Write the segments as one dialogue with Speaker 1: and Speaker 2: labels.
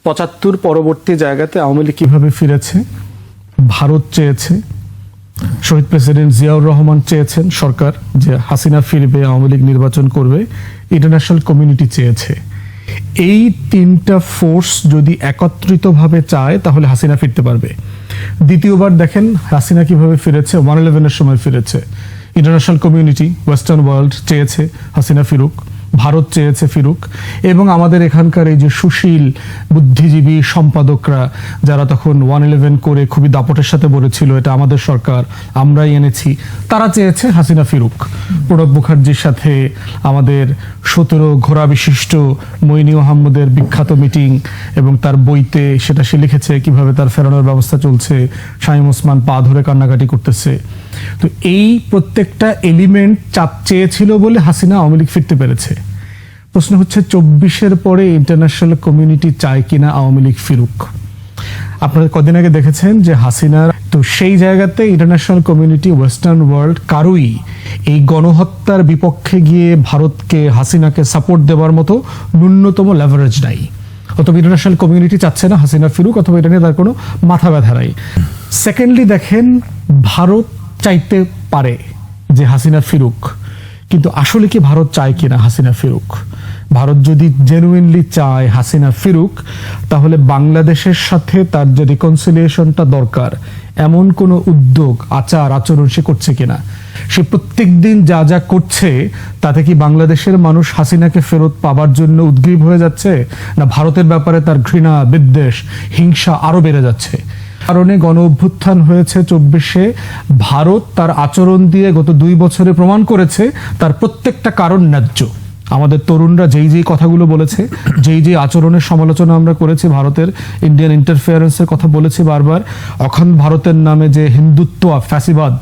Speaker 1: 75 পরবর্তী জায়গাতে আওয়ামী লীগ কিভাবে ফিরেছে, ভারত চেয়েছে, শহীদ প্রেসিডেন্ট জিয়াউর রহমান চেয়েছেন সরকার যে হাসিনা ফিরবে, আওয়ামী লীগ নির্বাচন করবে, ইন্টারন্যাশনাল কমিউনিটি চেয়েছে। এই তিনটা ফোর্স যদি একত্রিতভাবে চায় তাহলে হাসিনা ফিরতে পারবে। দ্বিতীয়বার দেখেন হাসিনা কিভাবে ফিরেছে, 1/11-এর সময় ফিরেছে। ইন্টারন্যাশনাল কমিউনিটি, ওয়েস্টার্ন ওয়ার্ল্ড চেয়েছে হাসিনা ফিরুক, ভারত চেয়েছে ফিরুক, এবং আমাদের এখানকার এই যে সুশীল বুদ্ধিজীবী সম্পাদকরা যারা তখন 1/11 করে খুবই দাপটের সাথে বলেছিল এটা আমাদের সরকার, আমরাই এনেছি, তারা চেয়েছে হাসিনা ফিরুক। প্রণব মুখার্জির সাথে আমাদের 17 ঘোড়া বিশিষ্ট মইনি আহমদের বিখ্যাত মিটিং, এবং তার বইতে সেটা সে লিখেছে কিভাবে তার ফেরানোর ব্যবস্থা চলছে, শামীম ওসমান পা ধরে কান্নাকাটি করতেছে। তো এই প্রত্যেকটা এলিমেন্ট চাপ চেয়েছিল বলে হাসিনা আওয়ামী লীগ ফিরতে পেরেছে। প্রশ্ন হচ্ছে 24-এর পরে ইন্টারন্যাশনাল কমিউনিটি চায় কিনা আওয়ামী লীগ ফিরুক। আপনারা কদিন আগে দেখেছেন যে হাসিনার, তো সেই জায়গাতে ইন্টারন্যাশনাল কমিউনিটি, ওয়েস্টার্ন ওয়ার্ল্ড কারোই এই গণহত্যার বিপক্ষে গিয়ে ভারতকে, হাসিনাকে সাপোর্ট দেওয়ার মতো ন্যূনতম লেভারেজ নাই। অথবা ইন্টারন্যাশনাল কমিউনিটি চাচ্ছে না হাসিনা ফিরুক, অথবা এটা নিয়ে তার কোনো মাথা ব্যথা নাই। সেকেন্ডলি দেখেন, ভারত চাইতে পারে যে হাসিনা ফিরুক, কিন্তু আসলে কি ভারত চায় কিনা হাসিনা ফিরুক? ভারত যদি জেনুইনলি চায় হাসিনা ফিরুক, তাহলে বাংলাদেশের সাথে তার যে রিকনসিলিয়েশনটা দরকার এমন কোনো উদ্যোগ, আচার আচরণ সে করছে কিনা। সে প্রত্যেক দিন যা যা করছে তাতে কি বাংলাদেশের মানুষ হাসিনাকে ফেরত পাবার জন্য উদ্গ্রীব হয়ে যাচ্ছে, না ভারতের ব্যাপারে তার ঘৃণা, বিদ্বেষ, হিংসা আরো বেড়ে যাচ্ছে? কারণে গণ অভ্যুত্থান হয়েছে 24-এ। ভারত তার আচরণ দিয়ে গত 2 বছরে প্রমাণ করেছে তার প্রত্যেকটা কারণ ন্যায্য। আমাদের তরুণরা যেই যেই কথাগুলো বলেছে, যেই যেই আচরণের সমালোচনা আমরা করেছি, ভারতের ইন্ডিয়ান ইন্টারফেয়ারেন্সের কথা বলেছি বারবার, অখণ্ড ভারতের নামে যে হিন্দুত্ব ফ্যাসিবাদ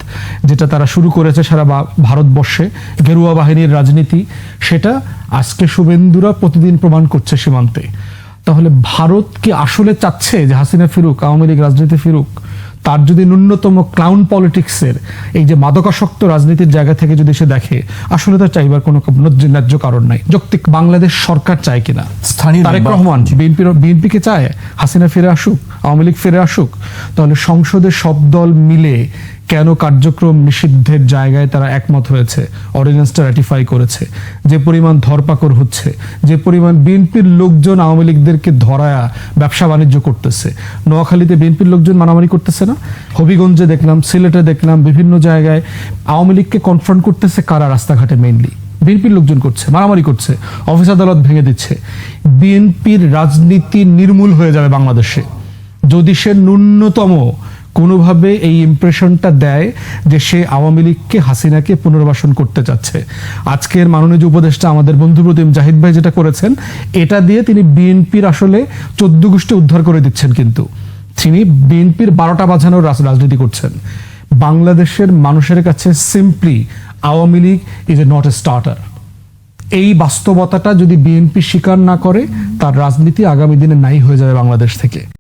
Speaker 1: যেটা তারা শুরু করেছে সারা ভারতবর্ষে, গেরুয়া বাহিনীর রাজনীতি, সেটা আজকে শুভেন্দুরা প্রতিদিন প্রমাণ করছে সীমান্তে। তাহলে ভারত কি আসলে চাচ্ছে যে হাসিনা ফিরুক, আওয়ামী লীগ রাজনীতি ফিরুক? তার যদি ন্যূনতম ক্লাউন পলিটিক্সের এই যে মাদকাসক্ত রাজনীতির জায়গা থেকে যদি সে দেখে, আসলে তার চাইবার কোনো ন্যায্য কারণ নাই। যৌক্তিক বাংলাদেশ সরকার চায় কিনা? স্থানীয় তারেক রহমান বিএনপিকে চায় হাসিনা ফিরে আসুক, আওয়ামী লীগ ফিরে আসুক? তাহলে সংসদে সব দল মিলে কেন কার্যক্রম নিষিদ্ধের জায়গায় তারা একমত হয়েছে, অর্ডিন্যান্সটা রাটিফাই করেছে? যে পরিমাণ ধরপাকড় হচ্ছে, যে পরিমাণ বিএনপির লোকজন আওয়ামী লীগদেরকে ধরায়া ব্যবসা বাণিজ্য করতেছে, নোয়াখালীতে বিএনপির লোকজন মারামারি করতেছে না? হবিগঞ্জে দেখলাম, সিলেটে দেখলাম, বিভিন্ন জায়গায় আওয়ামী লীগকে কনফ্রন্ট করতেছে কারা? রাস্তাঘাটে মেইনলি বিএনপির লোকজন করছে, মারামারি করছে, অফিস আদালত ভেঙে দিচ্ছে। বিএনপির রাজনীতি নির্মূল হয়ে যাবে বাংলাদেশে যদি সে ন্যূনতম কোনোভাবে এই ইমপ্রেশনটা দেয় যে সে আওয়ামী লীগকে, হাসিনাকে পুনর্বাসন করতে চাচ্ছে। আজকের মাননীয় উপদেষ্টা আমাদের বন্ধু প্রতিম জাহিদ ভাই যেটা করেছেন, এটা দিয়ে তিনি বিএনপির আসলে 14 গোষ্ঠী উদ্ধার করে দিচ্ছেন, কিন্তু তিনি বিএনপির 12টা বাজানোর রাজনীতি করছেন। বাংলাদেশের মানুষের কাছে simply Awami League is a not a starter. এই বাস্তবতাটা যদি বিএনপি স্বীকার না করে, তার রাজনীতি আগামী দিনে নাই হয়ে যাবে বাংলাদেশ থেকে।